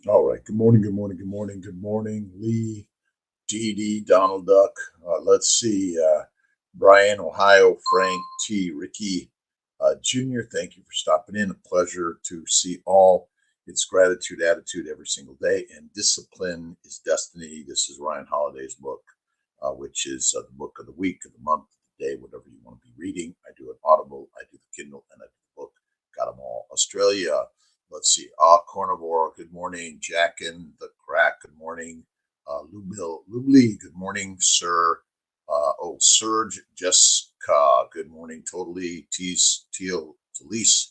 All right. Good morning. Good morning. Good morning. Good morning, Lee, Dee Dee, Donald Duck. Let's see. Brian, Ohio, Frank, T, Ricky, Junior. Thank you for stopping in. A pleasure to see all. It's gratitude, attitude every single day, and discipline is destiny. This is Ryan Holiday's book, which is the book of the week, of the month, of the day, whatever you want to be reading. I do an Audible, I do the Kindle, and I do the book. Got them all. Australia. Let's see. Carnivore. Good morning. Jackin the Crack. Good morning. Lubli. Good morning, sir. Serge, Jessica. Good morning. Totally. Teal, Talise.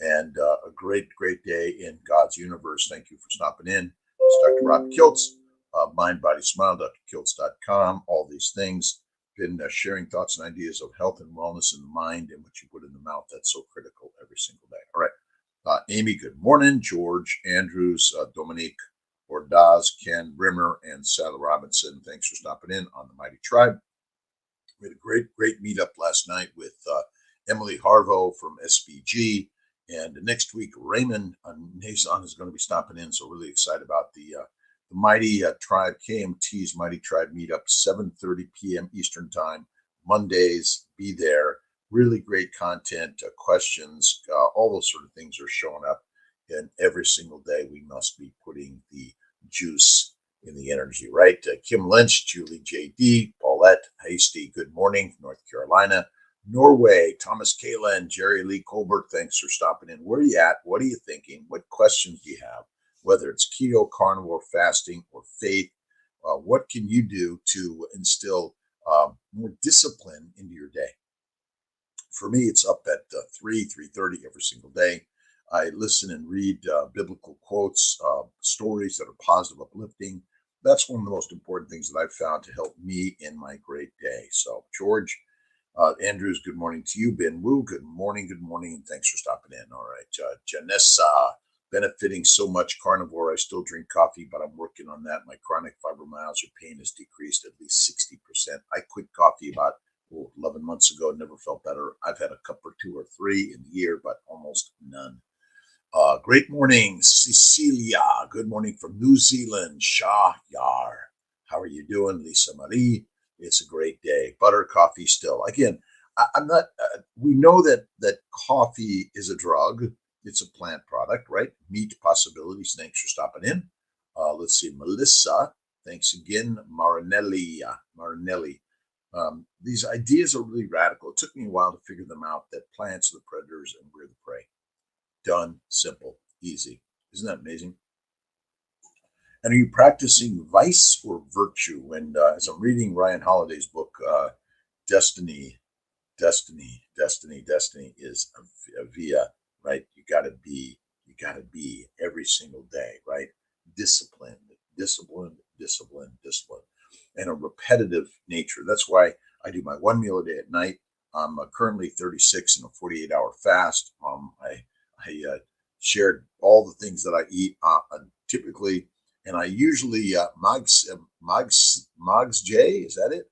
And a great day in God's universe. Thank you for stopping in. It's Dr. Rob Kiltz, Mind, Body, Smile, drkiltz.com. All these things. Been sharing thoughts and ideas of health and wellness in the mind and what you put in the mouth. That's so critical every single day. All right. Amy, good morning. George, Andrews, Dominique, Ordaz, Ken, Brimmer, and Sally Robinson. Thanks for stopping in on the Mighty Tribe. We had a great meetup last night with Emily Harvo from SBG. And next week, Raymond Nason is going to be stopping in. So really excited about the Mighty Tribe, KMT's Mighty Tribe meetup, 7:30 p.m. Eastern Time, Mondays. Be there. Really great content, questions, all those sort of things are showing up. And every single day, we must be putting the juice in the energy, right? Kim Lynch, Julie J.D., Paulette Hasty, good morning, North Carolina. Norway, Thomas Kalen, Jerry Lee Colbert, thanks for stopping in. Where are you at? What are you thinking? What questions do you have? Whether it's keto, carnivore, fasting, or faith, what can you do to instill more discipline into your day? For me, it's up at 3:30 every single day. I listen and read biblical quotes, stories that are positive, uplifting. That's one of the most important things that I've found to help me in my great day. So, George, Andrews, good morning to you. Ben Wu, good morning, and thanks for stopping in. All right, Janessa, benefiting so much carnivore. I still drink coffee, but I'm working on that. My chronic fibromyalgia pain has decreased at least 60%. I quit coffee about 11 months ago, never felt better. I've had a cup or two or three in the year, but almost none. Great morning, Cecilia. Good morning from New Zealand. Shah Yar. How are you doing, Lisa Marie? It's a great day. Butter, coffee, still. Again, I'm not. We know that coffee is a drug. It's a plant product, right? Meat possibilities. Thanks for stopping in. Let's see, Melissa. Thanks again, Marinelli. Marinelli. These ideas are really radical. It took me a while to figure them out. That plants are the predators and we're the prey. Done, simple, easy. Isn't that amazing? And are you practicing vice or virtue? And as I'm reading Ryan Holiday's book, Destiny, Destiny is a via, right? You got to be every single day, right? Disciplined, discipline, and a repetitive nature. That's why I do my one meal a day at night. I'm currently 36 in a 48-hour fast. I shared all the things that I eat typically, and I usually Mogs J, is that it?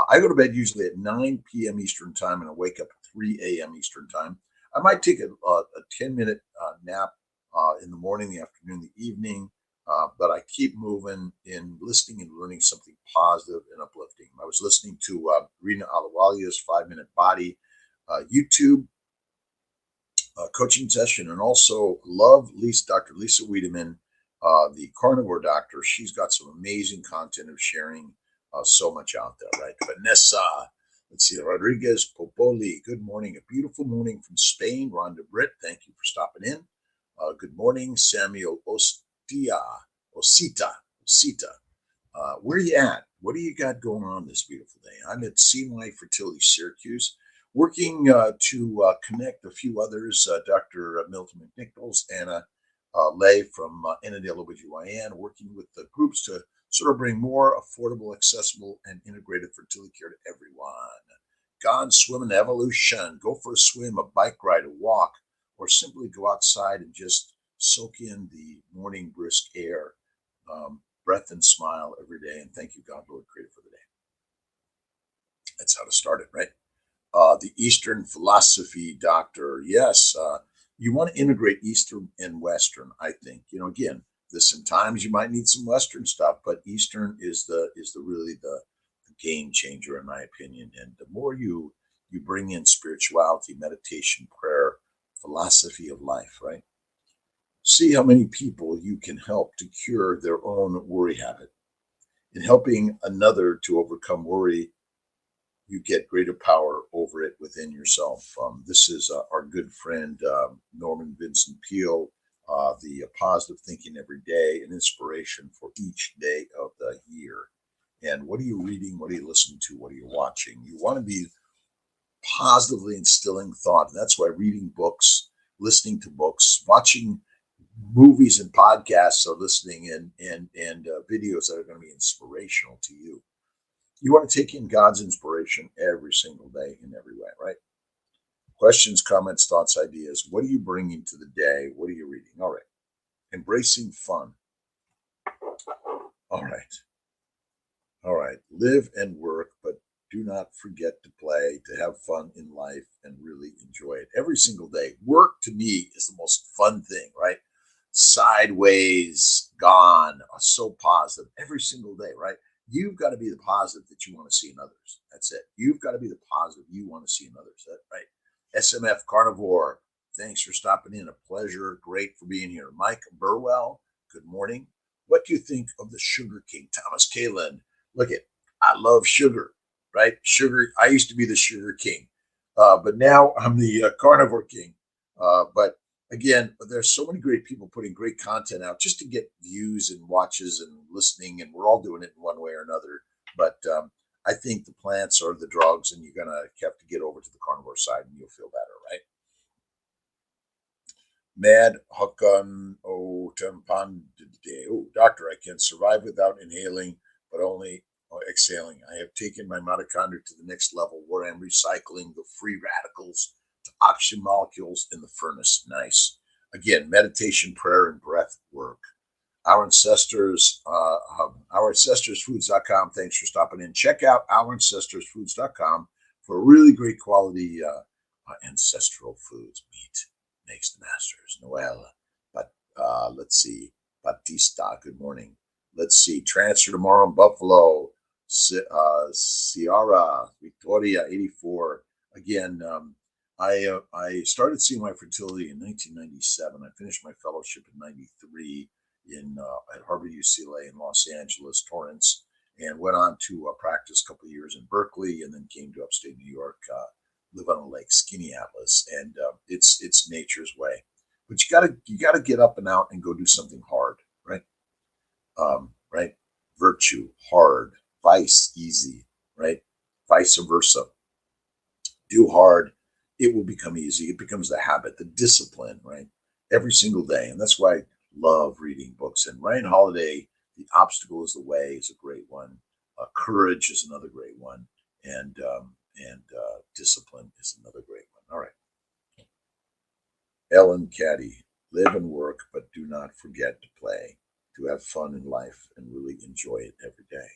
I go to bed usually at 9 p.m. Eastern time, and I wake up at 3 a.m. Eastern time. I might take a 10-minute nap in the morning, the afternoon, the evening, but I keep moving in listening and learning something positive and uplifting. I was listening to Rina Alawalia's 5-Minute Body YouTube coaching session, and also love Dr. Lisa Wiedemann, the carnivore doctor. She's got some amazing content of sharing so much out there, right? Vanessa, let's see, Rodriguez Popoli, good morning. A beautiful morning from Spain. Rhonda Britt, thank you for stopping in. Good morning, Samuel Osita. Where are you at? What do you got going on this beautiful day? I'm at CNY Fertility, Syracuse, working to connect a few others, Dr. Milton McNichols, Anna Lay from Annandale OBGYN, working with the groups to sort of bring more affordable, accessible, and integrated fertility care to everyone. Gone swimming evolution. Go for a swim, a bike ride, a walk, or simply go outside and just soak in the morning brisk air. Breath and smile every day. And thank you, God, Lord, Creator, for the day. That's how to start it, right? The Eastern philosophy doctor. Yes, you want to integrate Eastern and Western, I think. Again, Sometimes you might need some Western stuff, but Eastern is really the game changer, in my opinion. And the more you bring in spirituality, meditation, prayer, philosophy of life, right? See how many people you can help to cure their own worry habit. In helping another to overcome worry, you get greater power over it within yourself. This is our good friend Norman Vincent Peale, the positive thinking every day, an inspiration for each day of the year. And what are you reading? What are you listening to? What are you watching? You want to be positively instilling thought. And that's why reading books, listening to books, watching movies and podcasts are listening and videos that are going to be inspirational to you. You want to take in God's inspiration every single day in every way, right? Questions, comments, thoughts, ideas. What are you bringing to the day? What are you reading? All right. Embracing fun. All right. All right. Live and work, but do not forget to play, to have fun in life and really enjoy it every single day. Work to me is the most fun thing, right? Sideways, gone, so positive every single day, right? You've got to be the positive that you want to see in others. That's it. You've got to be the positive you want to see in others. That's right. SMF Carnivore, thanks for stopping in. A pleasure. Great for being here. Mike Burwell, good morning. What do you think of the Sugar King? Thomas Kalin, look at, I love sugar, right? Sugar. I used to be the Sugar King, but now I'm the Carnivore King. But again, there's so many great people putting great content out just to get views and watches and listening, and we're all doing it in one way or another. But I think the plants are the drugs, and you're going to have to get over to the carnivore side, and you'll feel better, right? Mad Hakan O Tempan. Oh, doctor, I can survive without inhaling, but only exhaling. I have taken my mitochondria to the next level where I'm recycling the free radicals to oxygen molecules in the furnace. Nice. Again, meditation, prayer, and breath work. Our Ancestors, OurAncestorsFoods.com. Thanks for stopping in. Check out OurAncestorsFoods.com for really great quality ancestral foods. Meat makes the masters. Noel, but let's see. Batista, good morning. Let's see. Transfer tomorrow in Buffalo. Ciara, Victoria, 84. Again, I started seeing my fertility in 1997. I finished my fellowship in 93 at Harvard UCLA in Los Angeles, Torrance, and went on to practice a couple of years in Berkeley, and then came to upstate New York, live on a lake, Skinny Atlas, and it's nature's way. But you gotta get up and out and go do something hard, right? Right? Virtue, hard. Vice, easy, right? Vice versa. Do hard, it will become easy. It becomes the habit, the discipline, right? Every single day. And that's why I love reading books. And Ryan Holiday, The Obstacle is the Way is a great one. Courage is another great one. And discipline is another great one. All right. Ellen Caddy, live and work, but do not forget to play, to have fun in life and really enjoy it every day.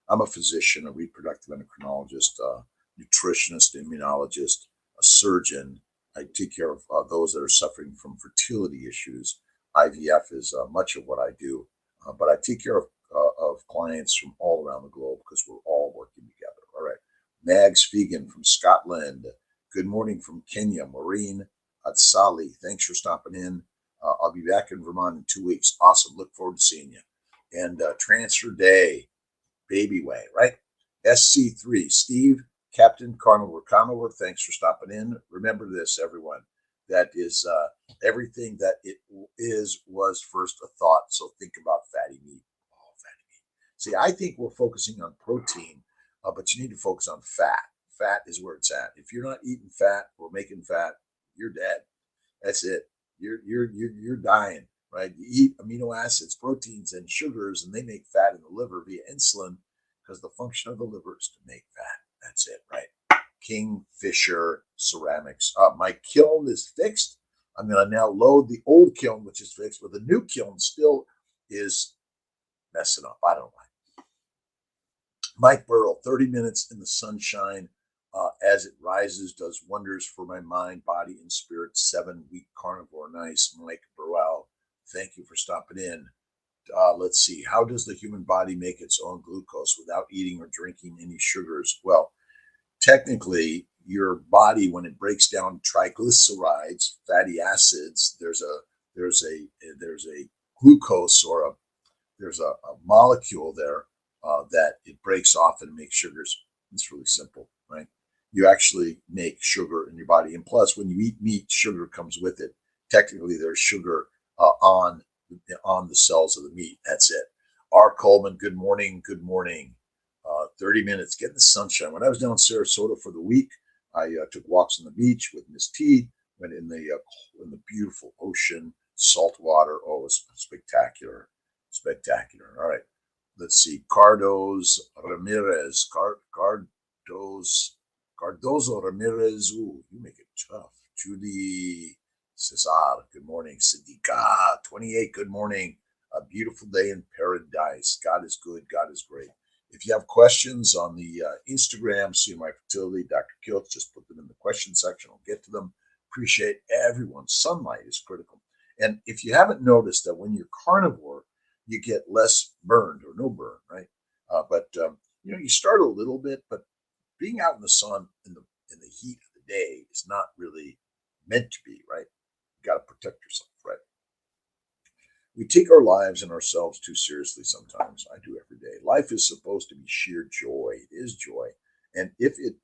I'm a physician, a reproductive endocrinologist, a nutritionist, immunologist, a surgeon. I take care of those that are suffering from fertility issues. IVF is much of what I do, but I take care of clients from all around the globe because we're all working together. All right. Mags Vegan from Scotland. Good morning from Kenya. Maureen Atsali, thanks for stopping in. I'll be back in Vermont in 2 weeks. Awesome. Look forward to seeing you. And Transfer Day, Baby Way, right? SC3, Steve, Captain Carnivore, thanks for stopping in. Remember this, everyone. That is everything that it was first a thought. So think about fatty meat. Oh, fatty meat. See, I think we're focusing on protein, but you need to focus on fat. Fat is where it's at. If you're not eating fat or making fat, you're dead. That's it. You're dying, right? You eat amino acids, proteins, and sugars, and they make fat in the liver via insulin because the function of the liver is to make fat. That's it, right? Kingfisher Ceramics. My kiln is fixed. I'm going to now load the old kiln, which is fixed, but the new kiln still is messing up. I don't know. Mike Burrell, 30 minutes in the sunshine as it rises does wonders for my mind, body, and spirit. 7-week carnivore. Nice. Mike Burwell, thank you for stopping in. Let's see. How does the human body make its own glucose without eating or drinking any sugars? Well, technically, your body, when it breaks down triglycerides, fatty acids, there's a glucose or there's a molecule there that it breaks off and makes sugars. It's really simple, right? You actually make sugar in your body, and plus, when you eat meat, sugar comes with it. Technically, there's sugar on the cells of the meat. That's it. R. Coleman, good morning. Good morning. 30 minutes, get in the sunshine. When I was down in Sarasota for the week, I took walks on the beach with Miss T, went in the beautiful ocean, salt water. Oh, it was spectacular. Spectacular. All right. Let's see. Cardozo Ramirez. Ooh, you make it tough. Judy Cesar, good morning. Siddiqa, 28, good morning. A beautiful day in paradise. God is good. God is great. If you have questions on the Instagram, see my fertility, Dr. Kiltz, just put them in the question section. I'll get to them. Appreciate everyone. Sunlight is critical. And if you haven't noticed that when you're carnivore, you get less burned or no burn, right? But you start a little bit, but being out in the sun in the heat of the day is not really meant to be, right? You got to protect yourself, right? We take our lives and ourselves too seriously sometimes. I do every day. Life is supposed to be sheer joy. It is joy. And if it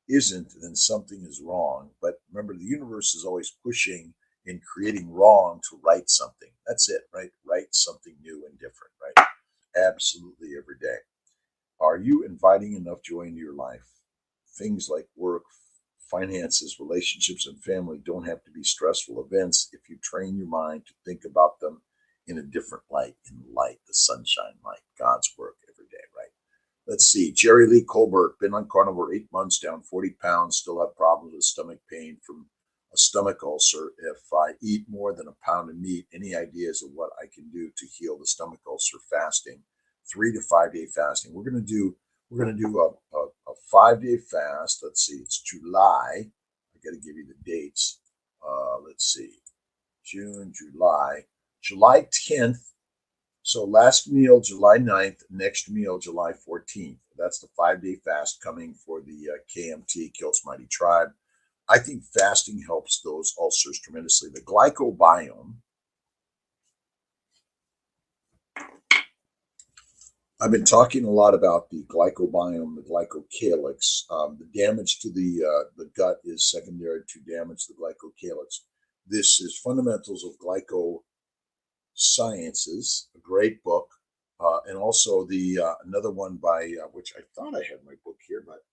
isn't, then something is wrong. But remember, the universe is always pushing and creating wrong to right something. That's it, right? Write something new and different, right? Absolutely every day. Are you inviting enough joy into your life? Things like work, finances, relationships, and family don't have to be stressful events if you train your mind to think about them in a different light, in light, the sunshine light, God's work every day, right? Let's see. Jerry Lee Colbert, been on carnivore 8 months, down 40 pounds, still have problems with stomach pain from a stomach ulcer. If I eat more than a pound of meat, any ideas of what I can do to heal the stomach ulcer? Fasting, 3 to 5 day fasting. We're gonna do a 5 day fast. Let's see, it's July. I got to give you the dates. Let's see, June, July 10th. So last meal, July 9th, next meal, July 14th. That's the 5 day fast coming for the KMT Kiltz Mighty Tribe. I think fasting helps those ulcers tremendously. The glycobiome. I've been talking a lot about the glycobiome, the glycocalyx. The damage to the gut is secondary to damage to the glycocalyx. This is Fundamentals of Glycosciences, a great book, and also the another one by which I thought I had my book here, but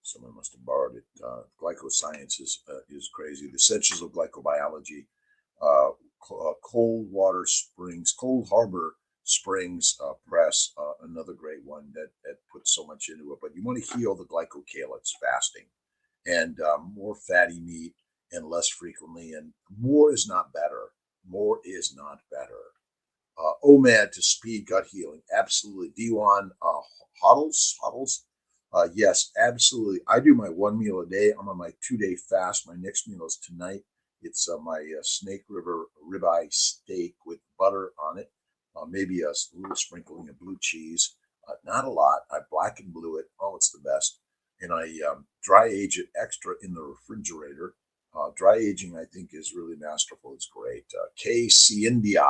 someone must have borrowed it. Glycosciences is crazy. The Essentials of Glycobiology. Cold Harbor Springs Press, another great one that puts so much into it. But you want to heal the glycocalyx fasting, and more fatty meat and less frequently. And more is not better. More is not better. OMAD to speed gut healing. Absolutely. D1 Huddles. Yes, absolutely. I do my 1 meal a day. I'm on my 2 day fast. My next meal is tonight. It's my Snake River ribeye steak with butter on it, maybe a little sprinkling of blue cheese. Not a lot. I black and blue it. Oh, it's the best. And I dry age it extra in the refrigerator. Dry aging, I think, is really masterful. It's great. KC India.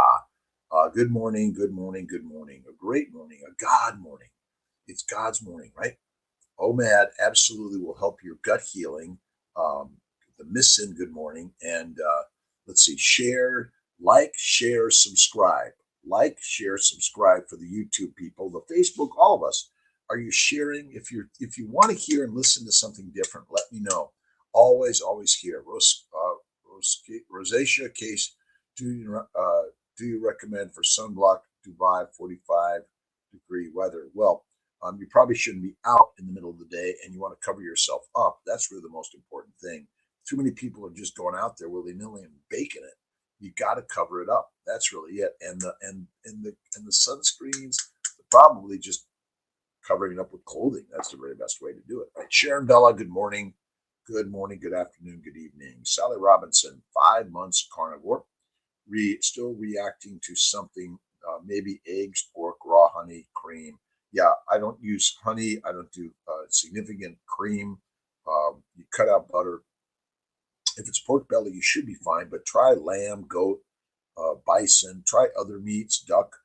Good morning, good morning, good morning. A great morning, a God morning. It's God's morning, right? OMAD absolutely will help your gut healing. The Missin, good morning. And let's see, share, subscribe. Like, share, subscribe for the YouTube people, the Facebook, all of us. Are you sharing? If you want to hear and listen to something different, let me know. Always here. Rosacea case, do you recommend for sunblock Dubai 45-degree weather? Well, you probably shouldn't be out in the middle of the day, and you want to cover yourself up. That's really the most important thing. Too many people are just going out there willy-nilly and baking it. You got to cover it up. That's really it. And the sunscreens, probably just covering it up with clothing. That's the very best way to do it. Right? Sharon Bella, good morning. Good morning, good afternoon, good evening. Sally Robinson, 5 months carnivore. still reacting to something, maybe eggs, pork, raw honey, cream. Yeah, I don't use honey. I don't do significant cream. You cut out butter. If it's pork belly, you should be fine, but try lamb, goat, bison, try other meats, duck,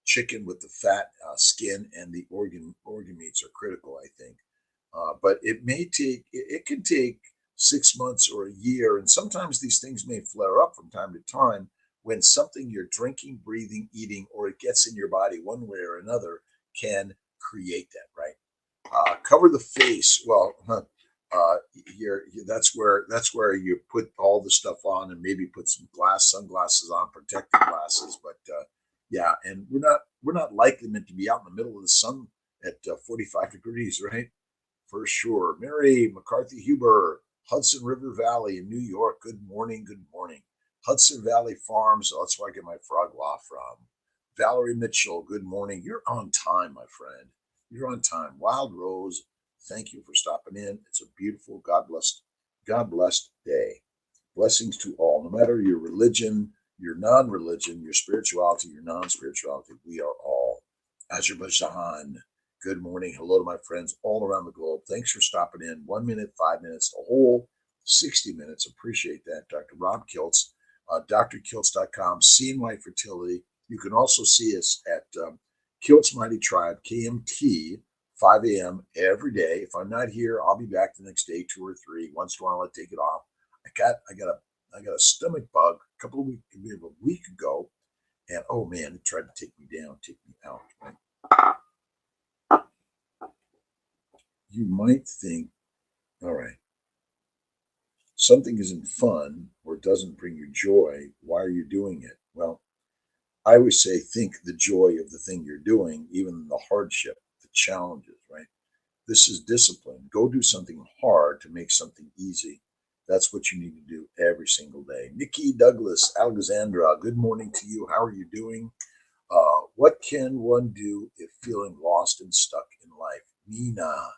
chicken with the fat skin, and the organ meats are critical, I think. But it can take 6 months or a year, and sometimes these things may flare up from time to time when something you're drinking, breathing, eating, or it gets in your body one way or another can create that, right? Cover the face. Well, that's where you put all the stuff on and maybe put some sunglasses on, protective glasses. But yeah, and we're not likely meant to be out in the middle of the sun at 45 degrees, right? For sure. Mary McCarthy Huber, Hudson River Valley in New York. Good morning. Good morning. Hudson Valley Farms. Oh, that's where I get my frog law from. Valerie Mitchell. Good morning. You're on time, my friend. You're on time. Wild Rose. Thank you for stopping in. It's a beautiful, God blessed day. Blessings to all, no matter your religion, your non-religion, your spirituality, your non-spirituality. We are all Azerbaijan. Good morning. Hello to my friends all around the globe. Thanks for stopping in. 1 minute, 5 minutes, a whole 60 minutes. Appreciate that. Dr. Rob Kiltz, drkiltz.com, CNY Fertility. You can also see us at Kiltz Mighty Tribe, KMT, 5 a.m. every day. If I'm not here, I'll be back the next day, 2 or 3. Once in a while, I take it off. I got a stomach bug maybe a week ago, and oh man, it tried to take me down, take me out. Right? You might think, all right, something isn't fun or doesn't bring you joy. Why are you doing it? Well, I always say, think the joy of the thing you're doing, even the hardship, the challenges, right? This is discipline. Go do something hard to make something easy. That's what you need to do every single day. Nikki Douglas, Alexandra, good morning to you. How are you doing? What can one do if feeling lost and stuck in life? Nina,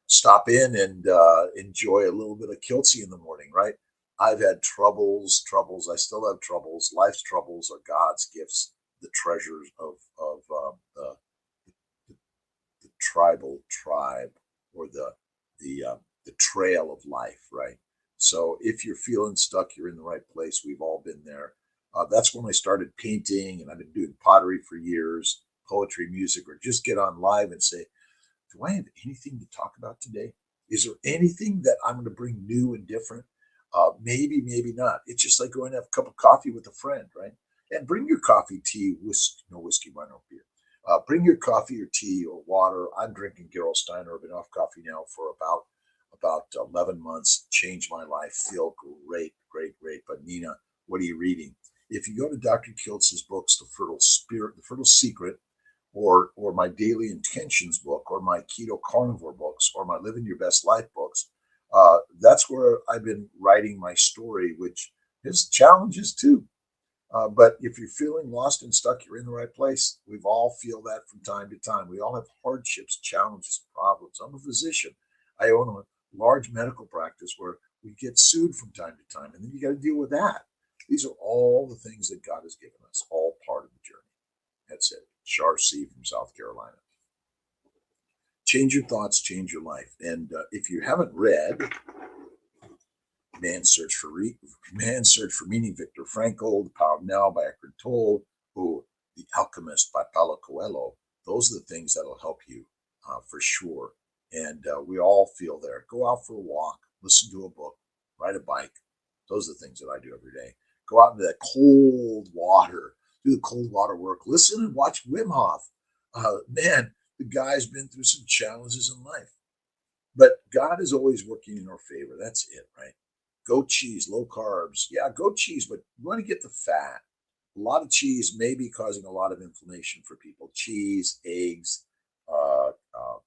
stop in and enjoy a little bit of Kiltzy in the morning, right? I've had troubles. I still have troubles. Life's troubles are God's gifts, the treasures of the tribe or the trail of life, right? So if you're feeling stuck, you're in the right place. We've all been there. That's when I started painting, and I've been doing pottery for years, poetry, music, or just get on live and say, do I have anything to talk about today? Is there anything that I'm going to bring new and different? Maybe, maybe not. It's just like going to have a cup of coffee with a friend, right? And bring your coffee, tea, no whiskey, wine, or beer. Bring your coffee or tea or water. I'm drinking Gerald Steiner. I've been off coffee now for about 11 months. Changed my life. Feel great, great, great. But Nina, what are you reading? If you go to Dr. Kiltz's books, The Fertile Spirit, The Fertile Secret, or my Daily Intentions book, or my Keto Carnivore books, or my Living Your Best Life books, that's where I've been writing my story, which has challenges too. But if you're feeling lost and stuck, you're in the right place. We've all feel that from time to time. We all have hardships, challenges, problems. I'm a physician. I own a large medical practice where we get sued from time to time, and then you got to deal with that. These are all the things that God has given us, all part of the journey. That's it. Char C from South Carolina. Change your thoughts, change your life. And if you haven't read Man's Search for Meaning, Viktor Frankl, The Power of Now by Eckhart Tolle, or The Alchemist by Paulo Coelho, those are the things that'll help you for sure. And we all feel there. Go out for a walk, listen to a book, ride a bike. Those are the things that I do every day. Go out into that cold water, do the cold water work, listen and watch Wim Hof. Man, the guy's been through some challenges in life. But God is always working in our favor. That's it, right? Goat cheese, low carbs. Yeah, goat cheese, but you want to get the fat. A lot of cheese may be causing a lot of inflammation for people. Cheese, eggs,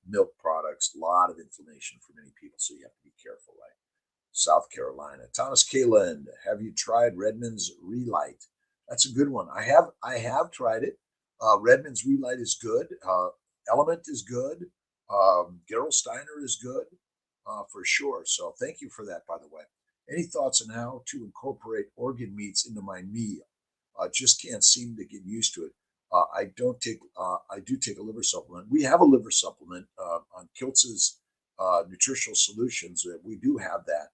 milk products, a lot of inflammation for many people. So you have to be careful, right? South Carolina. Thomas Kaland, have you tried Redmond's Relight? That's a good one. I have tried it. Redmond's Relight is good. Element is good. Gerald Steiner is good for sure. So thank you for that, by the way. Any thoughts on how to incorporate organ meats into my meal? just can't seem to get used to it. I do take a liver supplement. We have a liver supplement on Kiltz's nutritional solutions. We do have that,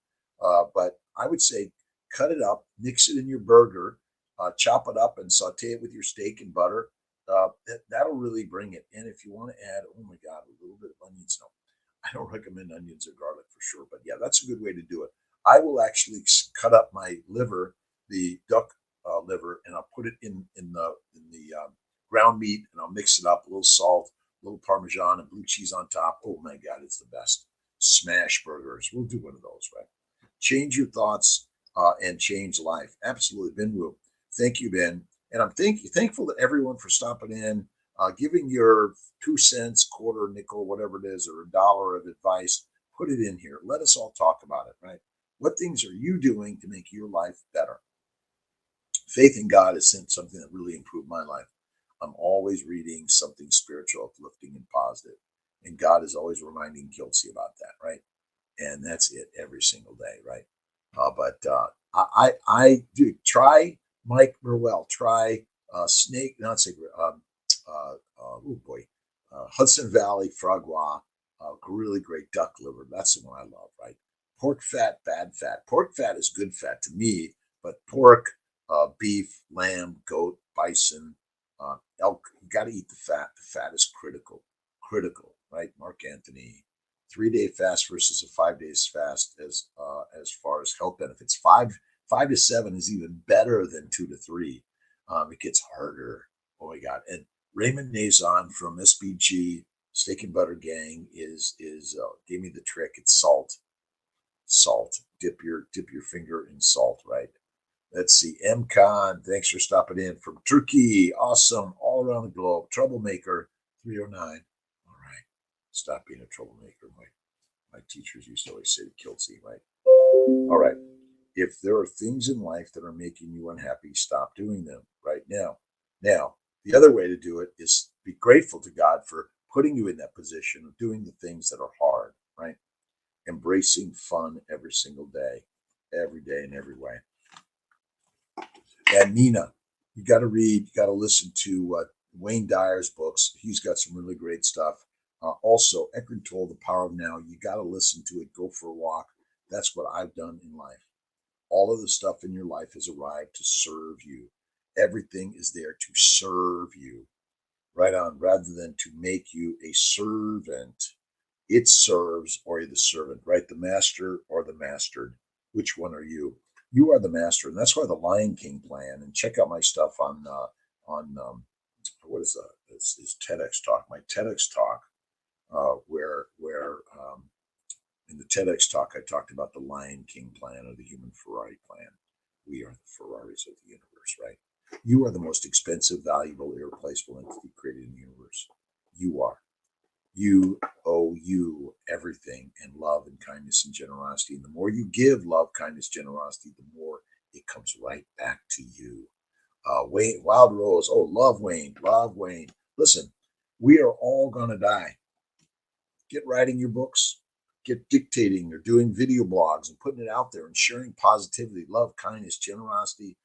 but I would say cut it up, mix it in your burger, chop it up, and saute it with your steak and butter. That'll really bring it. And if you want to add, oh my God, a little bit of onions. No, I don't recommend onions or garlic for sure, but yeah, that's a good way to do it. I will actually cut up my liver, the duck liver, and I'll put it in the ground meat, and I'll mix it up, a little salt, a little Parmesan, and blue cheese on top. Oh my God, it's the best. Smash burgers. We'll do one of those, right? Change your thoughts and change life. Absolutely, Ben Wu. Thank you, Ben. And I'm thankful to everyone for stopping in, giving your 2 cents, quarter, nickel, whatever it is, or a dollar of advice. Put it in here. Let us all talk about it, right? What things are you doing to make your life better? Faith in God has been something that really improved my life. I'm always reading something spiritual, uplifting, and positive. And God is always reminding Kiltzy about that, right? And that's it every single day, right? I do try Mike Burwell, try snake, not snake, oh boy, Hudson Valley Frog Raw, really great duck liver. That's the one I love, right? Pork fat, bad fat. Pork fat is good fat to me, but pork, beef, lamb, goat, bison, elk, you got to eat the fat. The fat is critical, right? Mark Anthony, 3-day fast versus a 5 days fast as far as health benefits. Five to 7 is even better than 2 to 3. It gets harder. Oh my God! And Raymond Nazon from SBG Steak and Butter Gang is gave me the trick. It's salt. Dip your finger in salt, right? Let's see. MCon, thanks for stopping in from Turkey. Awesome. All around the globe. Troublemaker 309. All right. Stop being a troublemaker. My teachers used to always say to Kiltzy, right? All right. If there are things in life that are making you unhappy, stop doing them right now. Now, the other way to do it is be grateful to God for putting you in that position of doing the things that are hard, right? Embracing fun every single day, every day in every way. And Nina, you got to read, you got to listen to Wayne Dyer's books. He's got some really great stuff. Also, Eckhart Tolle, The Power of Now. You got to listen to it. Go for a walk. That's what I've done in life. All of the stuff in your life has arrived to serve you. Everything is there to serve you. Right on, rather than to make you a servant. It serves or you're the servant, right? The master or the mastered. Which one are you? You are the master, and that's why the Lion King plan. And check out my stuff on what is that? It's TEDx talk. My TEDx talk, where in the TEDx talk I talked about the Lion King plan or the human Ferrari plan. We are the Ferraris of the universe, right? You are the most expensive, valuable, irreplaceable entity created in the universe. You are. You owe you everything in love and kindness and generosity. And the more you give love, kindness, generosity, the more it comes right back to you. Wayne, Wild Rose. Oh, love Wayne. Love Wayne. Listen, we are all going to die. Get writing your books. Get dictating or doing video blogs and putting it out there and sharing positivity, love, kindness, generosity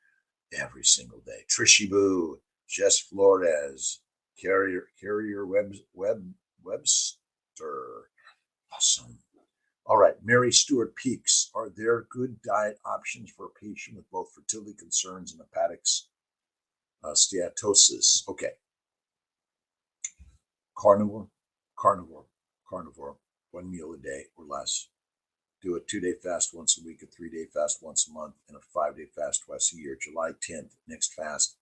every single day. Trishy Boo, Jess Flores, Carrier Webster. Awesome. All right. Mary Stewart Peaks. Are there good diet options for a patient with both fertility concerns and hepatic steatosis? Okay. Carnivore. 1 meal a day or less. Do a 2-day fast once a week, a 3-day fast once a month, and a 5-day fast twice a year. July 10th, next fast,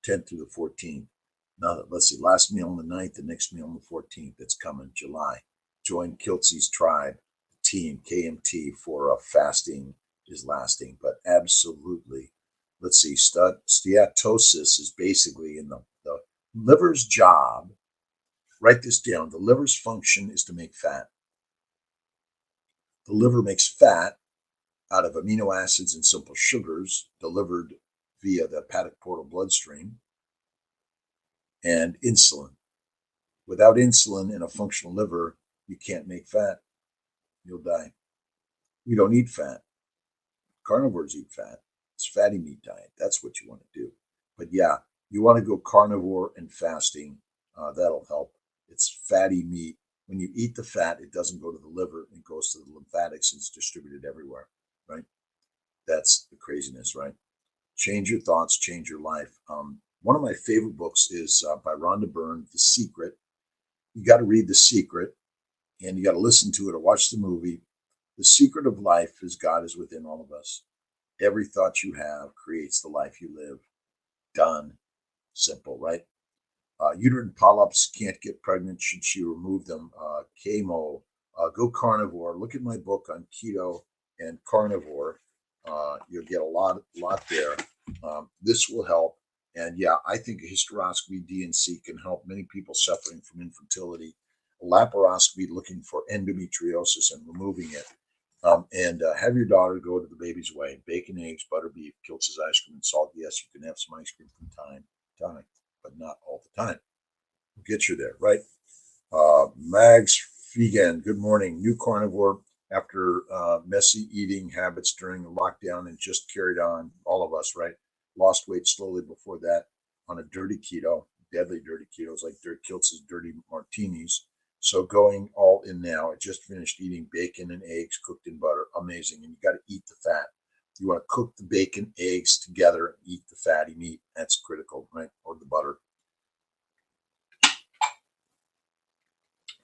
10th through the 14th. Now, let's see, last meal on the 9th, the next meal on the 14th. That's coming July. Join Kiltzy's tribe, team, KMT, for fasting is lasting. But absolutely, let's see, steatosis is basically in the liver's job. Write this down. The liver's function is to make fat. The liver makes fat out of amino acids and simple sugars delivered via the hepatic portal bloodstream and insulin. Without insulin in a functional liver, you can't make fat. You'll die. We don't eat fat. Carnivores eat fat. It's fatty meat diet. That's what you want to do. But yeah, you want to go carnivore and fasting. That'll help. It's fatty meat. When you eat the fat, it doesn't go to the liver. It goes to the lymphatics and it's distributed everywhere, right? That's the craziness, right? Change your thoughts, change your life. One of my favorite books is by Rhonda Byrne, The Secret. You got to read The Secret and you got to listen to it or watch the movie. The secret of life is God is within all of us. Every thought you have creates the life you live. Done. Simple, right? Uterine polyps, can't get pregnant. Should she remove them? Chemo. Go carnivore. Look at my book on keto and carnivore. You'll get a lot there. This will help. And yeah, I think a hysteroscopy DNC can help many people suffering from infertility. A laparoscopy looking for endometriosis and removing it. And have your daughter go to the baby's way. Bacon, eggs, butter, beef, Kiltz's ice cream, and salt. Yes, you can have some ice cream from time to time, but not all the time. We'll get you there, right? Mags Vegan, good morning. New carnivore after messy eating habits during the lockdown and just carried on. All of us, right? Lost weight slowly before that on a dirty keto, deadly dirty ketos like Kiltz's dirty martinis. So going all in now. I just finished eating bacon and eggs cooked in butter. Amazing. And you got to eat the fat. You want to cook the bacon, eggs together, and eat the fatty meat. That's critical, right? Or the butter.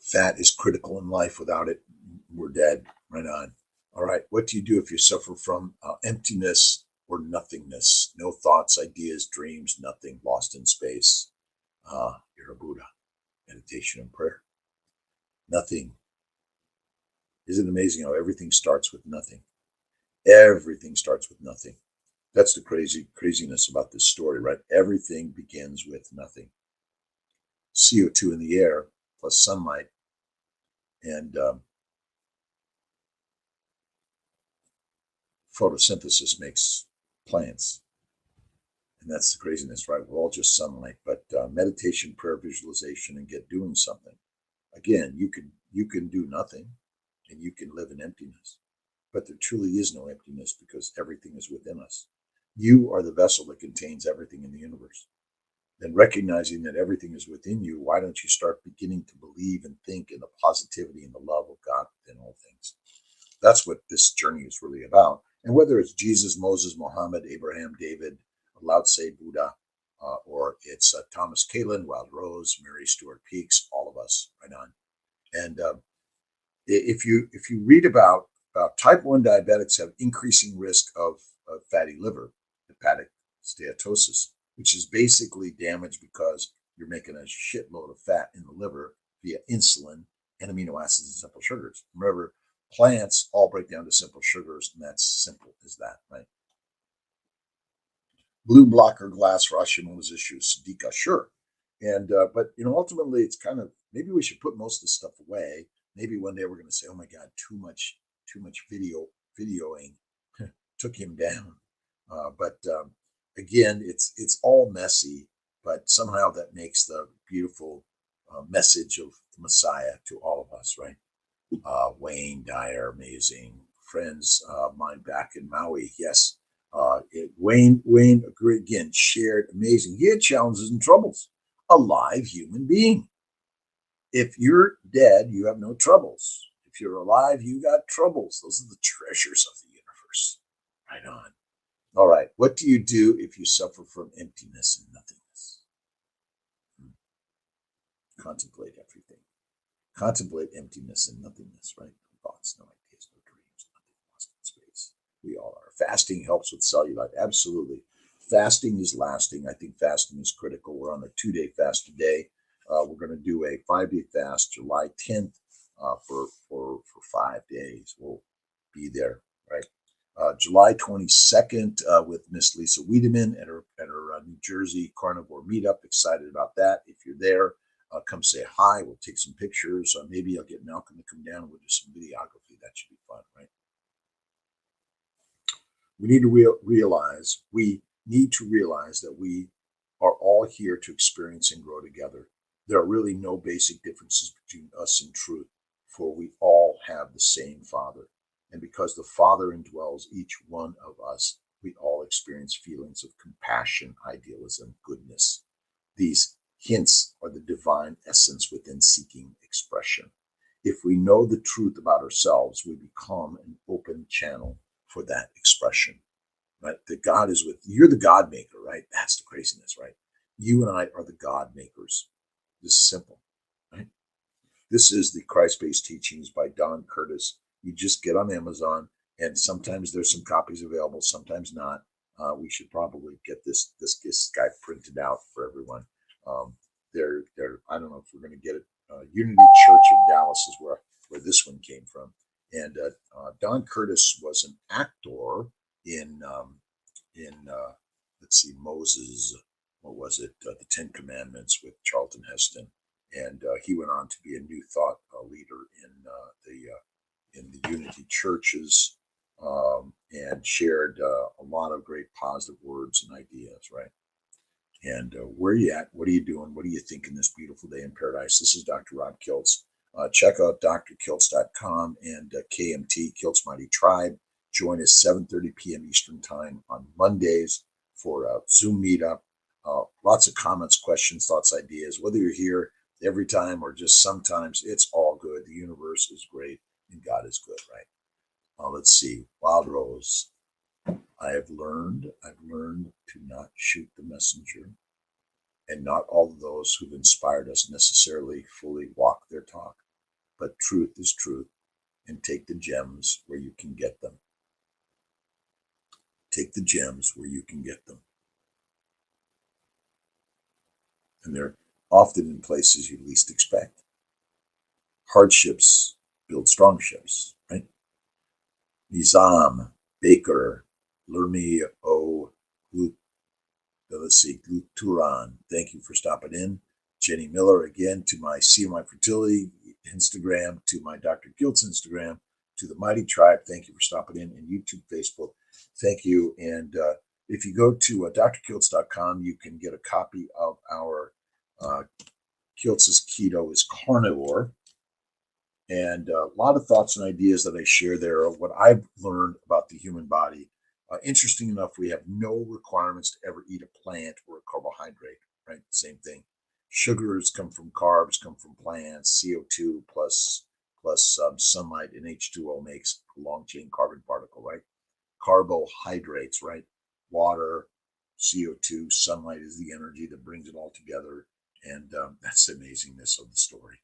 Fat is critical in life. Without it, we're dead. Right on. All right. What do you do if you suffer from emptiness or nothingness? No thoughts, ideas, dreams, nothing, lost in space. You're a Buddha. Meditation and prayer. Nothing. Isn't it amazing how everything starts with nothing? Everything starts with nothing. That's the craziness about this story, right? Everything begins with nothing. CO2 in the air plus sunlight and photosynthesis makes plants. And that's the craziness, right? We're all just sunlight. But meditation, prayer, visualization, and get doing something. Again, you can do nothing and you can live in emptiness. But there truly is no emptiness because everything is within us. You are the vessel that contains everything in the universe. Then recognizing that everything is within you, why don't you start beginning to believe and think in the positivity and the love of God within all things? That's what this journey is really about. And whether it's Jesus, Moses, Muhammad, Abraham, David, Lao Tse, Buddha, or it's Thomas Kalin, Wild Rose, Mary Stuart Peaks, all of us, right on. And if you read about type 1 diabetics have increasing risk of fatty liver, hepatic steatosis, which is basically damage because you're making a shitload of fat in the liver via insulin and amino acids and simple sugars. Remember, plants all break down to simple sugars, and that's simple as that, right? Blue blocker glass for Hashimoto's issues, Sadika, sure. And but ultimately, it's kind of maybe we should put most of this stuff away. Maybe one day we're going to say, "Oh my God, too much videoing took him down." But again, it's all messy, but somehow that makes the beautiful message of the Messiah to all of us, right? Wayne Dyer, amazing friends, mine back in Maui. Yes, Wayne agreed again, shared, amazing. He had challenges and troubles. A live human being. If you're dead, you have no troubles. If you're alive, you got troubles. Those are the treasures of the universe. Right on. All right. What do you do if you suffer from emptiness and nothingness? Contemplate everything. Contemplate emptiness and nothingness, right? No thoughts, no ideas, no dreams, nothing lost in space. We all are. Fasting helps with cellulite. Absolutely. Fasting is lasting. I think fasting is critical. We're on a 2-day fast today. We're going to do a 5-day fast July 10th for 5 days. We'll be there, right? July 22nd with Miss Lisa Wiedemann at her New Jersey Carnivore meetup. Excited about that. If you're there, come say hi. We'll take some pictures. Maybe I'll get Malcolm to come down and we'll do some videography. That should be fun, right? We need to realize that we are all here to experience and grow together. There are really no basic differences between us and truth, for we all have the same Father. And because the Father indwells each one of us, We all experience feelings of compassion, idealism, goodness. These hints are the divine essence within seeking expression. If we know the truth about ourselves, we become an open channel for that expression. Right? That God is with you're the God maker, right? That's the craziness, right? You and I are the God makers. This is simple, right? This is the Christ-based teachings by Dr.Kiltz. You just get on Amazon, and sometimes there's some copies available, sometimes not. We should probably get this guy printed out for everyone. They're I don't know if we're going to get it. Unity Church in Dallas is where this one came from. And Dr.Kiltz was an actor in let's see, Moses, what was it, the Ten Commandments with Charlton Heston, and he went on to be a New Thought leader in the Unity churches, and shared a lot of great positive words and ideas, right? And where are you at? What are you doing? What are you thinking this beautiful day in paradise? This is Dr. Rob Kiltz. Check out drkiltz.com and KMT, Kiltz Mighty Tribe. Join us 7:30 p.m. Eastern Time on Mondays for a Zoom meetup. Lots of comments, questions, thoughts, ideas. Whether you're here every time or just sometimes, it's all good. The universe is great and God is good, right? Let's see. Wild Rose. I've learned to not shoot the messenger, and not all of those who've inspired us necessarily fully walk their talk. But truth is truth, and take the gems where you can get them. Take the gems where you can get them. And they're often in places you least expect. Hardships build strong ships, right? Nizam, Baker, Lermi O. Gluturan, thank you for stopping in. Jenny Miller, again, to my CMI Fertility Instagram, to my Dr. Kiltz Instagram, to the Mighty Tribe, thank you for stopping in, and YouTube, Facebook, thank you. And if you go to drkiltz.com, you can get a copy of our Kiltz's Keto is Carnivore. And a lot of thoughts and ideas that I share there are what I've learned about the human body. Interesting enough, we have no requirements to ever eat a plant or a carbohydrate, right? Same thing. Sugars come from carbs, come from plants. CO2 plus sunlight and H2O makes a long chain carbon particle, right? Carbohydrates, right? Water, CO2, sunlight is the energy that brings it all together. And that's the amazingness of the story.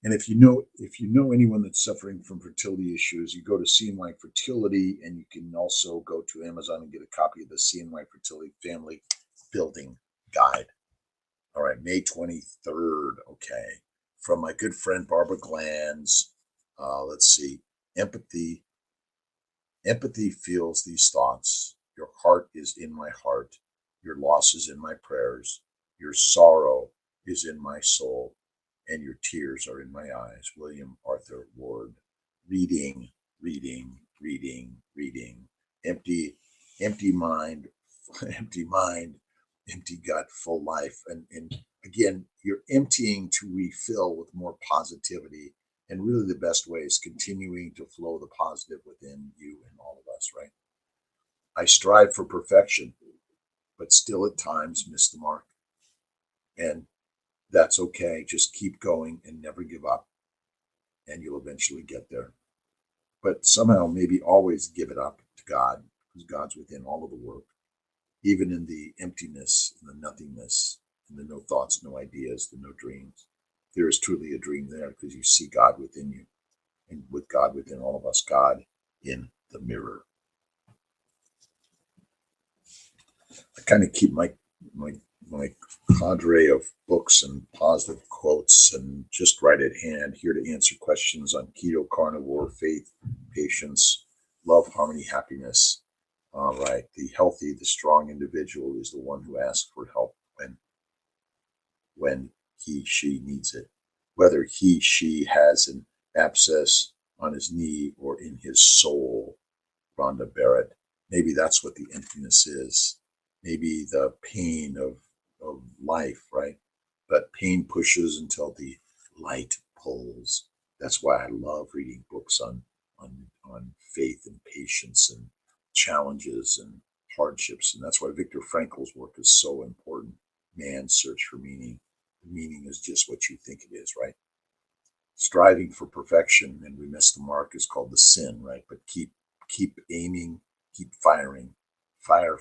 And if you know anyone that's suffering from fertility issues, you go to CNY Fertility, and you can also go to Amazon and get a copy of the CNY Fertility Family Building Guide. All right, May 23rd. Okay, from my good friend Barbara Glanz. Let's see, empathy. Empathy feels these thoughts. Your heart is in my heart. Your loss is in my prayers. Your sorrow is in my soul. And your tears are in my eyes. William Arthur Ward. Reading. Empty mind, empty gut, full life. And again, you're emptying to refill with more positivity. And really the best way is continuing to flow the positive within you and all of us, right? I strive for perfection, but still at times miss the mark. And that's okay. Just keep going and never give up, and you'll eventually get there. But somehow, maybe always give it up to God, because God's within all of the work, even in the emptiness, and the nothingness, and the no thoughts, no ideas, the no dreams. There is truly a dream there, because you see God within you, and with God within all of us, God in the mirror. I kind of keep my cadre of books and positive quotes and just right at hand, here to answer questions on keto, carnivore, faith, patience, love, harmony, happiness. All right. The healthy, the strong individual is the one who asks for help when he, she needs it, whether he, she has an abscess on his knee or in his soul. Rhonda Barrett. Maybe that's what the emptiness is. Maybe the pain of life, right? But pain pushes until the light pulls. That's why I love reading books on faith and patience and challenges and hardships. And that's why Viktor Frankl's work is so important. Man's search for meaning. Meaning is just what you think it is, right? Striving for perfection and we miss the mark is called the sin, right? But keep aiming, keep firing, fire,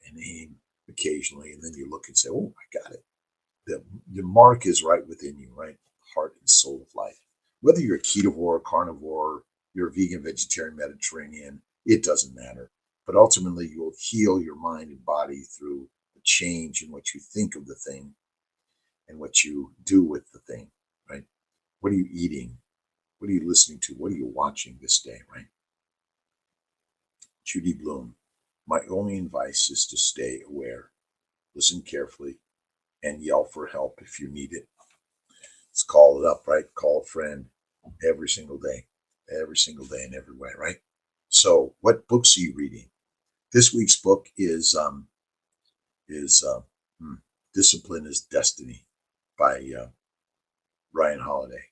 and aim occasionally, and then you look and say, "Oh, I got it." The mark is right within you, right? Heart and soul of life. Whether you're a ketovore, carnivore, you're a vegan, vegetarian, Mediterranean, it doesn't matter. But ultimately, you'll heal your mind and body through a change in what you think of the thing and what you do with the thing, right? What are you eating? What are you listening to? What are you watching this day, right? Judy Bloom, my only advice is to stay aware, listen carefully, and yell for help if you need it. Let's call it up, right? Call a friend every single day in every way, right? So what books are you reading? This week's book is Discipline is Destiny by Ryan Holiday.